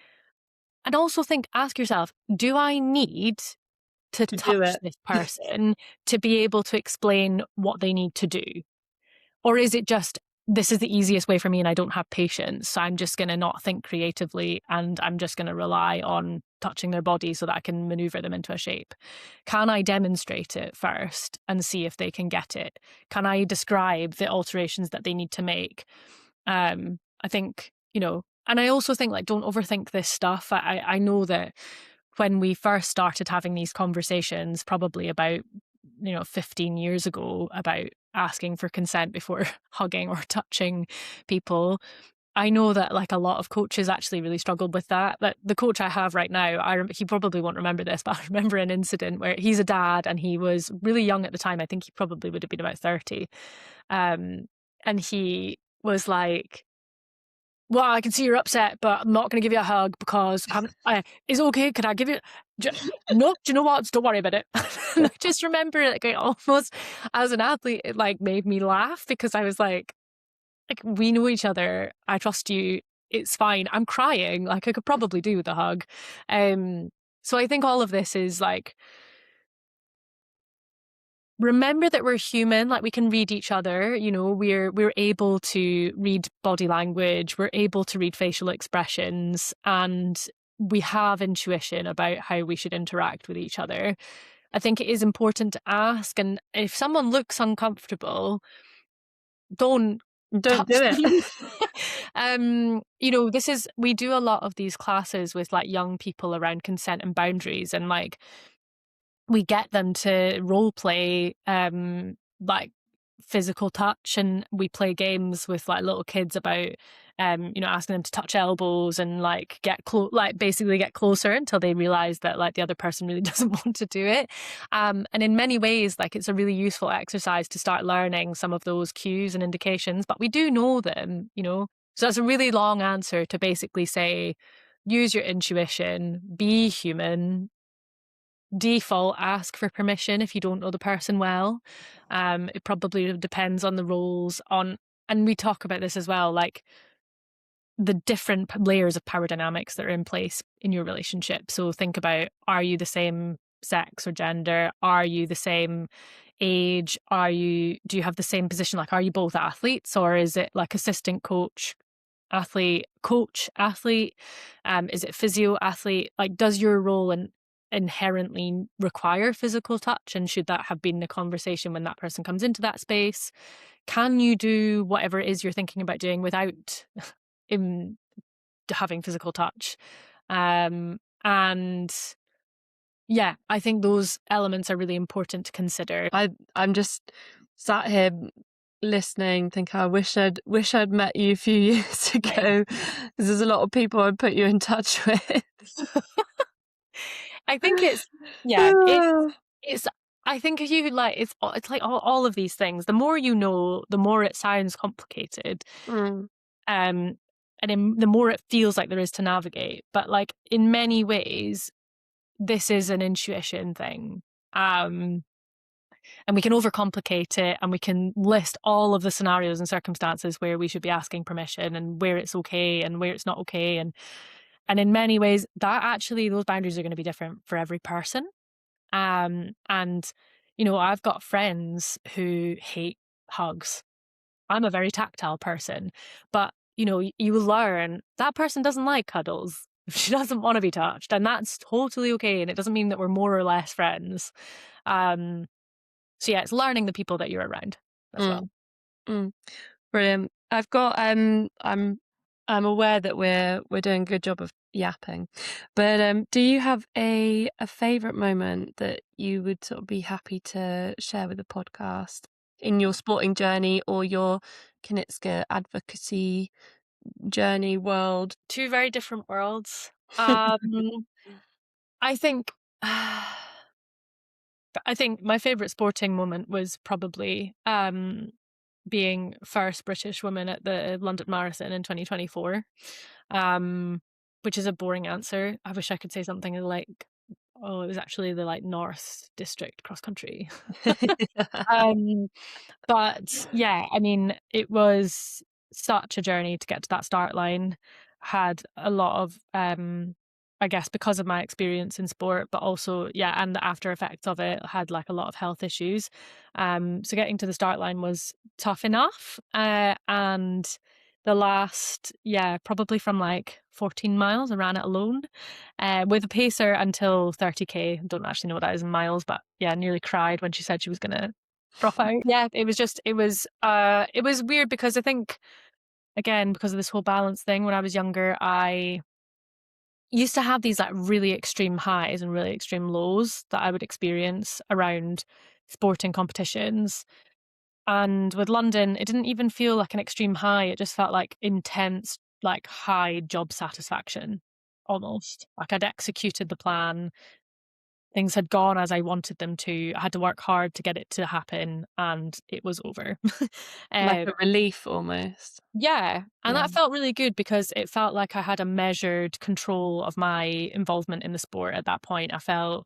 And also ask yourself, do I need to To do touch it. this person to be able to explain what they need to do? Or is it just, this is the easiest way for me and I don't have patience, so I'm just going to not think creatively and I'm just going to rely on touching their body so that I can maneuver them into a shape? Can I demonstrate it first and see if they can get it? Can I describe the alterations that they need to make? I think, and I also think don't overthink this stuff. I know that when we first started having these conversations, probably about 15 years ago, about asking for consent before hugging or touching people. I know that like a lot of coaches actually really struggled with that. But the coach I have right now, he probably won't remember this, but I remember an incident where he's a dad and he was really young at the time. I think he probably would have been about 30. And he was like, well, I can see you're upset, but I'm not going to give you a hug because is it okay? Can I give you? No, do you know what? Don't worry about it. And I just remember like almost as an athlete, it like made me laugh because I was like, we know each other. I trust you. It's fine. I'm crying. Like I could probably do with a hug. So I think all of this is like, remember that we're human, like we can read each other, you know, we're able to read body language, we're able to read facial expressions, and we have intuition about how we should interact with each other. I think it is important to ask, and if someone looks uncomfortable, don't Don't touch do it. them. You know, we do a lot of these classes with like young people around consent and boundaries, and like we get them to role play like physical touch, and we play games with like little kids about you know, asking them to touch elbows and like basically get closer until they realize that like the other person really doesn't want to do it. And in many ways, like it's a really useful exercise to start learning some of those cues and indications, but we do know them, you know. So that's a really long answer to basically say, use your intuition, be human, default ask for permission if you don't know the person well. It probably depends on the roles and we talk about this as well, like the different layers of power dynamics that are in place in your relationship. So think about, are you the same sex or gender? Are you the same age? Do you have the same position? Like, are you both athletes, or is it like assistant coach, athlete, coach, athlete? Is it physio, athlete? Like, does your role inherently require physical touch? And should that have been the conversation when that person comes into that space? Can you do whatever it is you're thinking about doing without having physical touch? And yeah, I think those elements are really important to consider. I'm just sat here listening, thinking I wish I'd met you a few years ago, because there's a lot of people I'd put you in touch with. I think it's I think if you like, it's like all of these things. The more you know, the more it sounds complicated. And the more it feels like there is to navigate. But like in many ways, this is an intuition thing. And we can overcomplicate it, and we can list all of the scenarios and circumstances where we should be asking permission and where it's okay and where it's not okay. And in many ways, that actually, those boundaries are going to be different for every person. And, you know, I've got friends who hate hugs. I'm a very tactile person, but, you know, you learn that person doesn't like cuddles. She doesn't want to be touched, and that's totally okay. And it doesn't mean that we're more or less friends. So yeah, it's learning the people that you're around as well. Brilliant. I've got I'm aware that we're doing a good job of yapping, but do you have a favorite moment that you would sort of be happy to share with the podcast in your sporting journey or your Kyniska advocacy journey world? Two very different worlds. I think my favorite sporting moment was probably being first British woman at the London Marathon in 2024, which is a boring answer. I wish I could say something like, oh, it was actually the like North District cross country. But yeah, I mean, it was such a journey to get to that start line. Had a lot of, I guess, because of my experience in sport, but also, yeah, and the after effects of it, had like a lot of health issues. So getting to the start line was tough enough. And the last, yeah, probably from like 14 miles, I ran it alone with a pacer until 30K. Don't actually know what that is in miles, but yeah, nearly cried when she said she was going to drop out. Yeah, it was weird because I think, again, because of this whole balance thing, when I was younger, I used to have these like really extreme highs and really extreme lows that I would experience around sporting competitions. And with London, it didn't even feel like an extreme high. It just felt like intense, like high job satisfaction almost. Like I'd executed the plan. Things had gone as I wanted them to. I had to work hard to get it to happen, and it was over. Like um, a relief almost. yeah. And Yeah. that felt really good because it felt like I had a measured control of my involvement in the sport at that point. I felt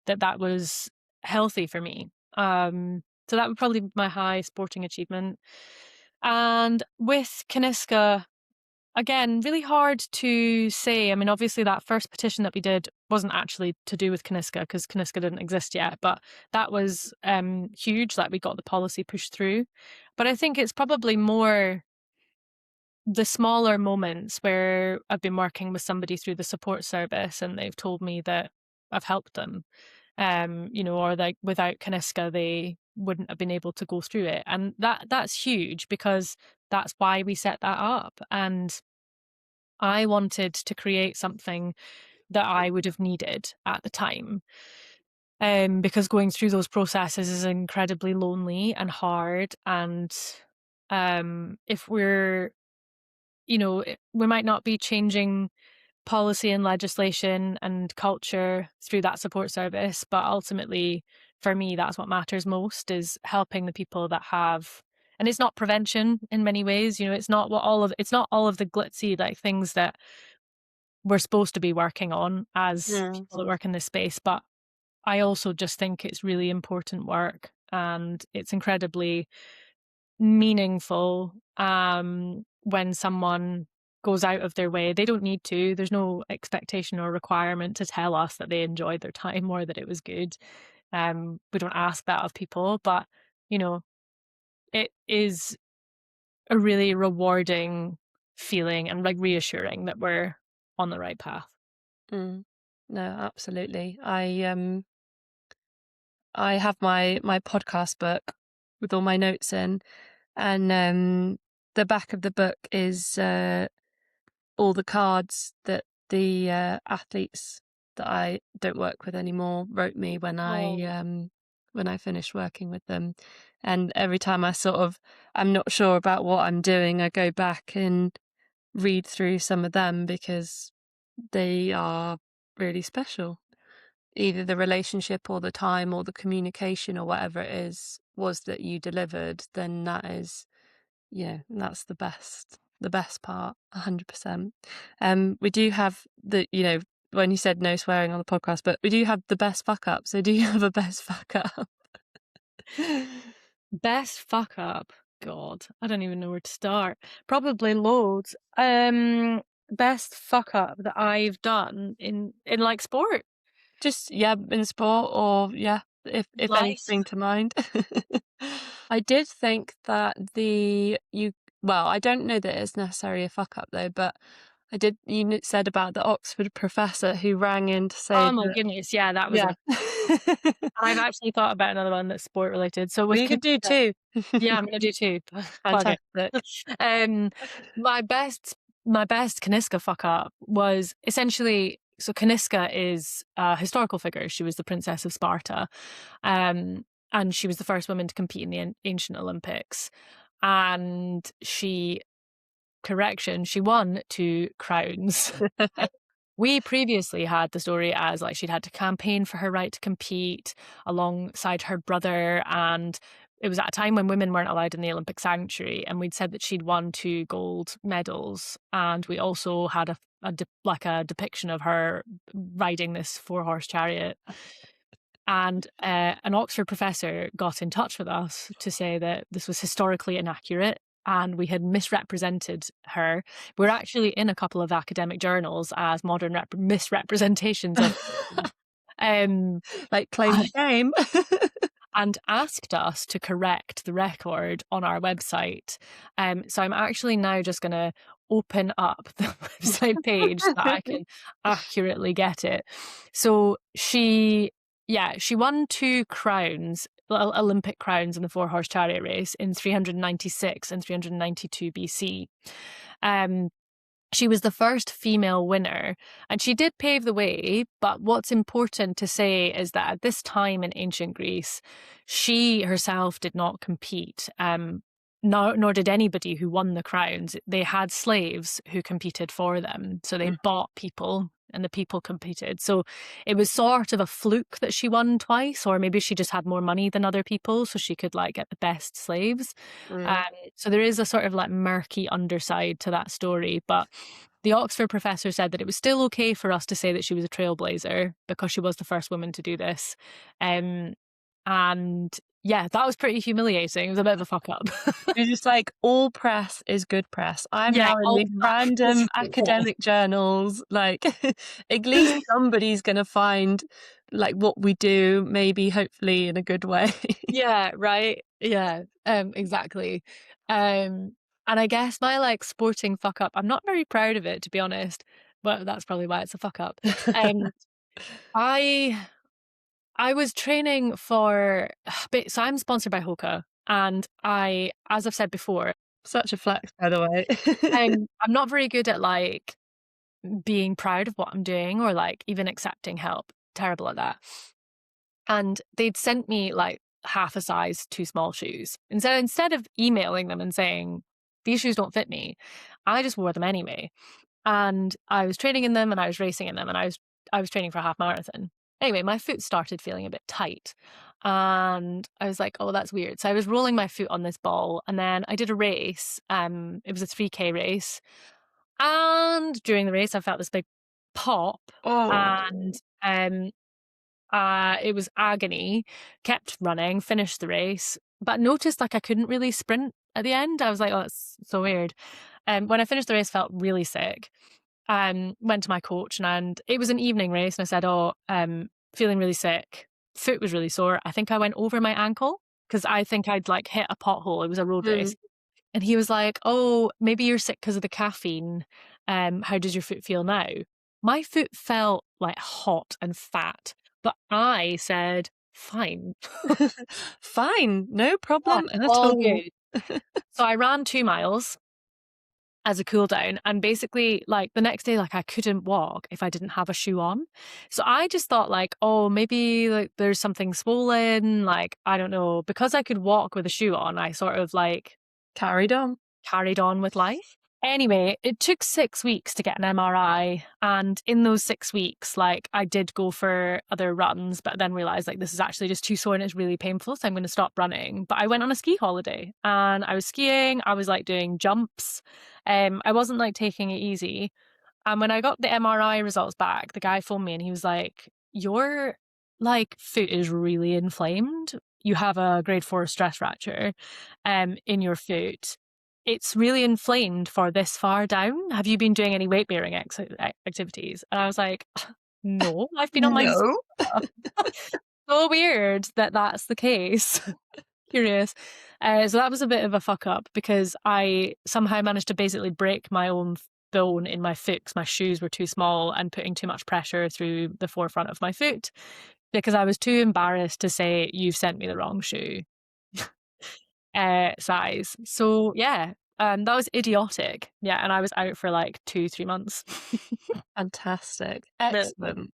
that that was healthy for me. So that would probably be my high sporting achievement. And with Kyniska, again, really hard to say. I mean, obviously, that first petition that we did wasn't actually to do with Kyniska because Kyniska didn't exist yet, but that was huge. Like, we got the policy pushed through. But I think it's probably more the smaller moments where I've been working with somebody through the support service and they've told me that I've helped them, or like without Kyniska, they wouldn't have been able to go through it. And that's huge because that's why we set that up. And I wanted to create something that I would have needed at the time. Because going through those processes is incredibly lonely and hard. And if we're, we might not be changing policy and legislation and culture through that support service, but ultimately, for me, that's what matters most is helping the people that have. And it's not prevention in many ways, it's not it's not all of the glitzy like things that we're supposed to be working on as Mm. people that work in this space. But I also just think it's really important work and it's incredibly meaningful when someone goes out of their way. They don't need to. There's no expectation or requirement to tell us that they enjoyed their time or that it was good. We don't ask that of people, but you know, it is a really rewarding feeling and like reassuring that we're on the right path. Mm. No, absolutely. I have my podcast book with all my notes in, and the back of the book is all the cards that the athletes that I don't work with anymore wrote me when I finished working with them. And every time I'm not sure about what I'm doing, I go back and read through some of them because they are really special. Either the relationship or the time or the communication or whatever it is was that you delivered, then that is, that's the best part, 100%. We do have when you said no swearing on the podcast, but we do have the best fuck up. So do you have a best fuck up? Best fuck up. God, I don't even know where to start. Probably loads. Best fuck up that I've done in like sport. Just, yeah, in sport or, yeah, if Life. anything to mind. I did think that I don't know that it's necessarily a fuck up though, but you said about the Oxford professor who rang in to say Oh my that, goodness, yeah, that was yeah. a I've actually thought about another one that's sport related. So Well, with you could do two. yeah, I'm gonna do two. Plug it. Fantastic. Um, my best Kyniska fuck up was essentially, so Kyniska is a historical figure. She was the Princess of Sparta, and she was the first woman to compete in the ancient Olympics. And she won 2 crowns. We previously had the story as like she'd had to campaign for her right to compete alongside her brother, and it was at a time when women weren't allowed in the Olympic sanctuary, and we'd said that she'd won 2 gold medals, and we also had a depiction of her riding this 4-horse chariot. And an Oxford professor got in touch with us to say that this was historically inaccurate and we had misrepresented her. We're actually in a couple of academic journals as modern misrepresentations of Like claim to fame. and asked us to correct the record on our website. So I'm actually now just going to open up the website page so that I can accurately get it. So she won 2 crowns, Olympic crowns in the 4-horse chariot race in 396 and 392 BC. she was the first female winner, and she did pave the way. But what's important to say is that at this time in ancient Greece, she herself did not compete. Nor did anybody who won the crowns. They had slaves who competed for them. So they bought people and the people competed. So it was sort of a fluke that she won twice, or maybe she just had more money than other people, so she could like get the best slaves. So there is a sort of like murky underside to that story. But the Oxford professor said that it was still okay for us to say that she was a trailblazer because she was the first woman to do this. And yeah, that was pretty humiliating. It was a bit of a fuck up. You're just like, all press is good press. I'm Yeah, now in all these random academic journals. Like, at least somebody's going to find like what we do, maybe, hopefully, in a good way. Yeah, right. Yeah, exactly. And I guess my like sporting fuck up, I'm not very proud of it, to be honest, but that's probably why it's a fuck up. Um, I I was training for, so I'm sponsored by Hoka, and as I've said before, Such a flex, by the way. I'm not very good at like being proud of what I'm doing or like even accepting help. Terrible at that. And they'd sent me like half a size too small shoes. And so instead of emailing them and saying, these shoes don't fit me, I just wore them anyway. And I was training in them and I was racing in them, and I was training for a half marathon. Anyway, my foot started feeling a bit tight. And I was like, oh, that's weird. So I was rolling my foot on this ball, and then I did a race. It was a 3K race. And during the race, I felt this big pop. Oh. And it was agony. Kept running, finished the race, but noticed like I couldn't really sprint at the end. I was like, oh, that's so weird. When I finished the race, felt really sick. Went to my coach, and it was an evening race, and I said, oh, feeling really sick. Foot was really sore. I think I went over my ankle because I think I'd like hit a pothole. It was a road race. And he was like, oh, maybe you're sick because of the caffeine. How does your foot feel now? My foot felt like hot and fat, but I said, fine. Fine, no problem at all all. good. So I ran 2 miles as a cool down, and basically like the next day, like I couldn't walk if I didn't have a shoe on. So I just thought like, oh, maybe like there's something swollen, like I don't know. Because I could walk with a shoe on, I sort of like Carried on with life. Anyway, it took 6 weeks to get an MRI, and in those 6 weeks, like I did go for other runs, but then realized like this is actually just too sore and it's really painful, so I'm going to stop running. But I went on a ski holiday, and I was skiing. I was like doing jumps. I wasn't like taking it easy. And when I got the MRI results back, the guy phoned me and he was like, "Your like foot is really inflamed. You have a grade 4 stress fracture, in your foot. It's really inflamed for this far down. Have you been doing any weight bearing activities?" And I was like, no, I've been on my No. so weird that that's the case. Curious. So that was a bit of a fuck up because I somehow managed to basically break my own bone in my foot because my shoes were too small and putting too much pressure through the forefront of my foot because I was too embarrassed to say, you've sent me the wrong shoe size. So yeah, that was idiotic. Yeah, and I was out for like 2-3 months. Fantastic. Excellent.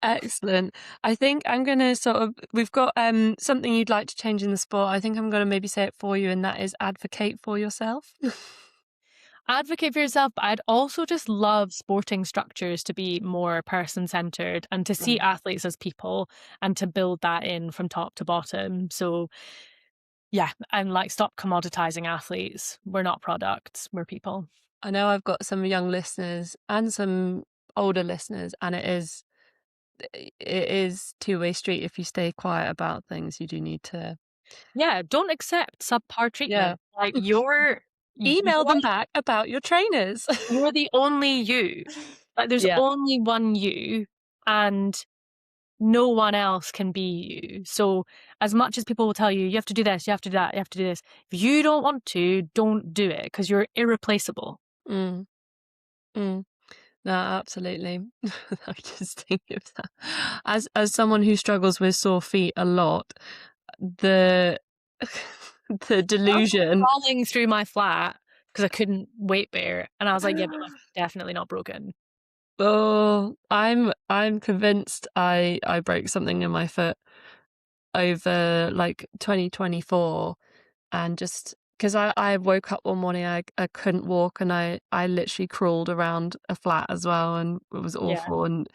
Excellent. I think I'm going to sort of, we've got something you'd like to change in the sport. I think I'm going to maybe say it for you, and that is advocate for yourself. Advocate for yourself, but I'd also just love sporting structures to be more person-centered and to see athletes as people and to build that in from top to bottom. So yeah, and like stop commoditizing athletes. We're not products, we're people. I know I've got some young listeners and some older listeners, and it is two-way street. If you stay quiet about things, you do need to Don't accept subpar treatment. Like email them back about your trainers. you're the only you. Like there's only one you, and no one else can be you. So as much as people will tell you, you have to do this, you have to do that, you have to do this, if you don't want to, don't do it because you're irreplaceable. Mm. No, absolutely. I just think of that. As someone who struggles with sore feet a lot, the the delusion crawling through my flat because I couldn't weight bear. And I was like, yeah, but that's definitely not broken. Oh, I'm convinced I broke something in my foot over like 2024, and just because I woke up one morning, I couldn't walk, and I literally crawled around a flat as well, and it was Yeah. awful. And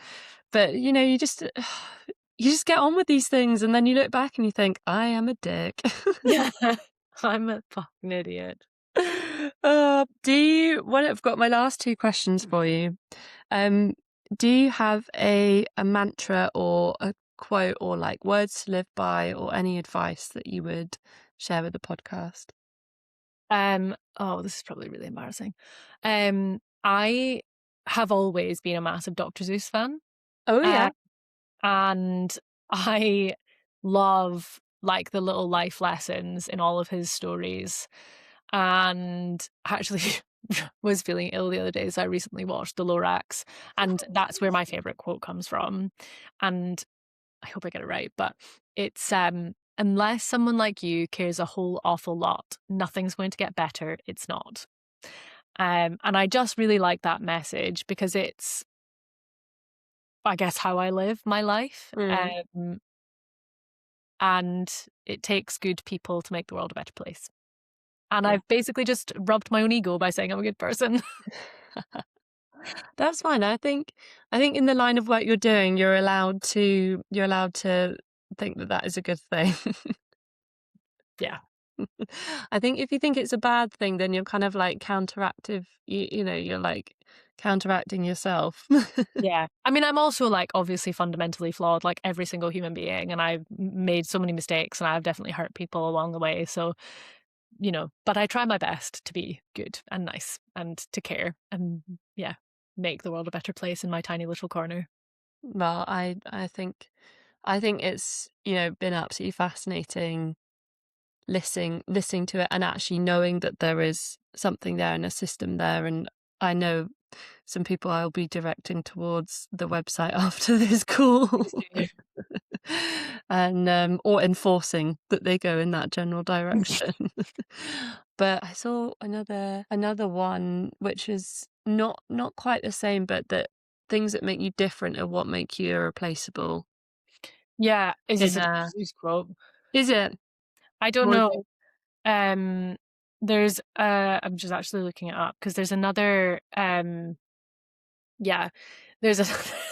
but you just you just get on with these things, and then you look back and you think, I am a dick. Yeah. I'm a fucking idiot. Do you? Well, I've got my last two questions for you. Um, do you have a mantra or a quote or like words to live by or any advice that you would share with the podcast? Oh, this is probably really embarrassing. I have always been a massive Dr. Seuss fan. Oh Uh, yeah. and I love like the little life lessons in all of his stories. And actually was feeling ill the other day, so I recently watched The Lorax, and that's where my favorite quote comes from. And I hope I get it right, but it's unless someone like you cares a whole awful lot, nothing's going to get better. It's not. And I just really like that message because it's, I guess, how I live my life. Mm, And it takes good people to make the world a better place. And yeah. I've basically just rubbed my own ego by saying I'm a good person. That's fine. I think in the line of work you're doing, you're allowed to think that that is a good thing. Yeah. I think if you think it's a bad thing, then you're kind of like counteractive. You're like counteracting yourself. Yeah. I mean, I'm also like obviously fundamentally flawed, like every single human being, and I've made so many mistakes and I've definitely hurt people along the way. So, but I try my best to be good and nice and to care and, yeah, make the world a better place in my tiny little corner. Well, I think it's been absolutely fascinating listening to it and actually knowing that there is something there and a system there. And I know some people I'll be directing towards the website after this call. Please do. And or enforcing that they go in that general direction. But I saw another one which is not quite the same, but that things that make you different are what make you irreplaceable. Yeah. Is this In a Dr. Seuss quote? Is it? I don't Or is know. it? Um, there's I'm just actually looking it up because there's another yeah, there's a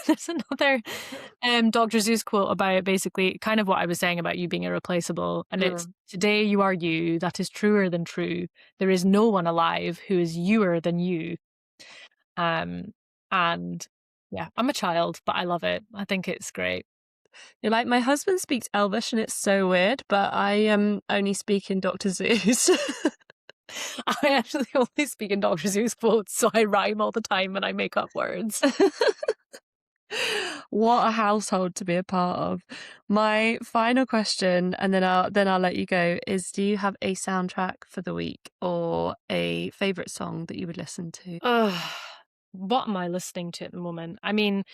there's another Dr. Seuss quote about basically kind of what I was saying about you being irreplaceable, and it's Mm. today you are you, that is truer than true. There is no one alive who is youer than you. Um, and yeah, I'm a child, but I love it. I think it's great. You're like, my husband speaks Elvish and it's so weird, but I only speak in Dr. Seuss. I actually only speak in Dr. Seuss quotes, so I rhyme all the time and I make up words. What a household to be a part of. My final question, and then I'll let you go, is do you have a soundtrack for the week or a favorite song that you would listen to? Ugh, what am I listening to at the moment? I mean,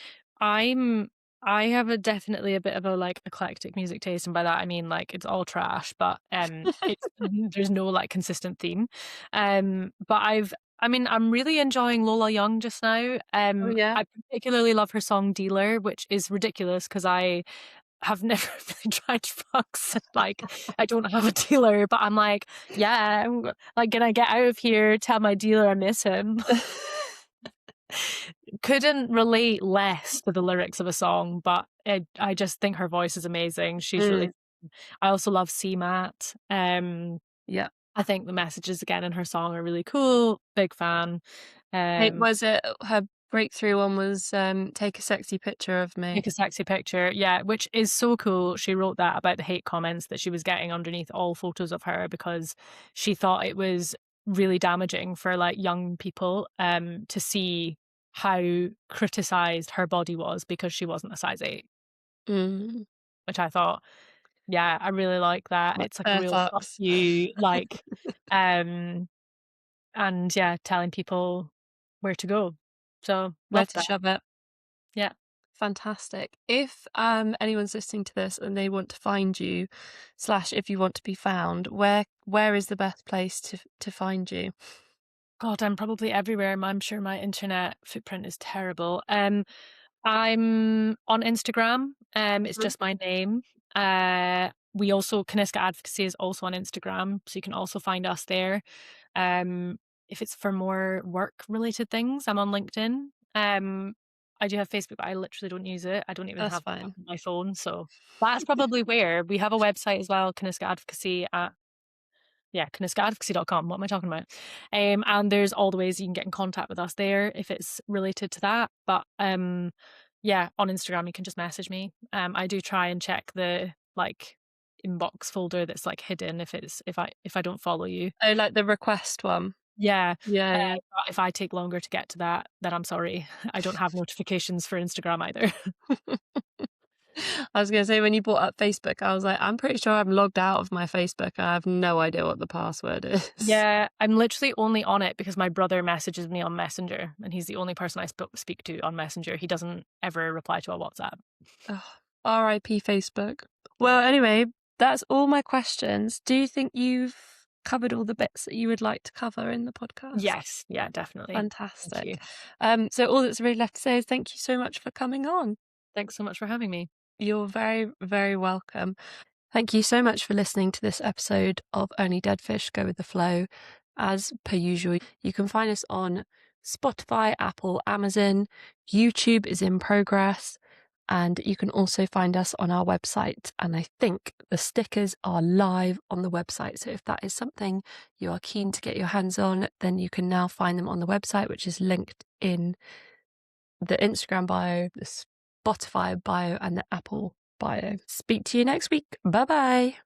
I'm I have a definitely a bit of a like eclectic music taste, and by that I mean like it's all trash, but it's there's no like consistent theme. But I'm really enjoying Lola Young just now. Oh yeah. I particularly love her song Dealer, which is ridiculous because I have never really tried drugs. Like I don't have a dealer, but I'm like, yeah, like gonna get out of here, tell my dealer I miss him. Couldn't relate less to the lyrics of a song, but I just think her voice is amazing. She's really. Mm, I also love CMAT. yeah. I think the messages again in her song are really cool. Big fan. Hey, Um, was it her breakthrough one was take a sexy picture of me? Take a sexy picture, yeah, which is so cool. She wrote that about the hate comments that she was getting underneath all photos of her because she thought it was really damaging for like young people to see how criticized her body was because she wasn't a size 8, Mm, which I thought, yeah, I really like that. like It's like a fair real fuck fucks. you, like, um, and yeah, telling people where to go. So Where love to that. shove it. Yeah. Fantastic. If anyone's listening to this and they want to find you, slash if you want to be found, where is the best place to find you? God, I'm probably everywhere. I'm sure my internet footprint is terrible. I'm on Instagram. It's Mhm. just my name. We also Kyniska Advocacy is also on Instagram, so you can also find us there. Um, if it's for more work related things, I'm on LinkedIn. I do have Facebook, but I literally don't use it. I don't even That's have the app fine. on my phone, so that's probably where we have a website as well, Kyniska Advocacy at kyniskaadvocacy.com. What am I talking about? And there's all the ways you can get in contact with us there if it's related to that. But yeah, on Instagram you can just message me. I do try and check the like inbox folder that's like hidden if I don't follow you. Oh, like the request one? Yeah. Yeah, yeah. But if I take longer to get to that, then I'm sorry. I don't have notifications for Instagram either. I was gonna say when you brought up Facebook, I was like, I'm pretty sure I'm logged out of my Facebook. I have no idea what the password is. Yeah, I'm literally only on it because my brother messages me on Messenger, and he's the only person I speak to on Messenger. He doesn't ever reply to a WhatsApp. Oh, R.I.P. Facebook. Well, Yeah. anyway, that's all my questions. Do you think you've covered all the bits that you would like to cover in the podcast? Yes. Yeah, definitely. Thank Fantastic. you. So all that's really left to say is thank you so much for coming on. Thanks so much for having me. You're very, very welcome. Thank you so much for listening to this episode of Only Dead Fish Go With The Flow. As per usual, you can find us on Spotify, Apple, Amazon. YouTube is in progress. And you can also find us on our website. And I think the stickers are live on the website. So if that is something you are keen to get your hands on, then you can now find them on the website, which is linked in the Instagram bio, the Spotify bio, and the Apple bio. Speak to you next week. Bye bye.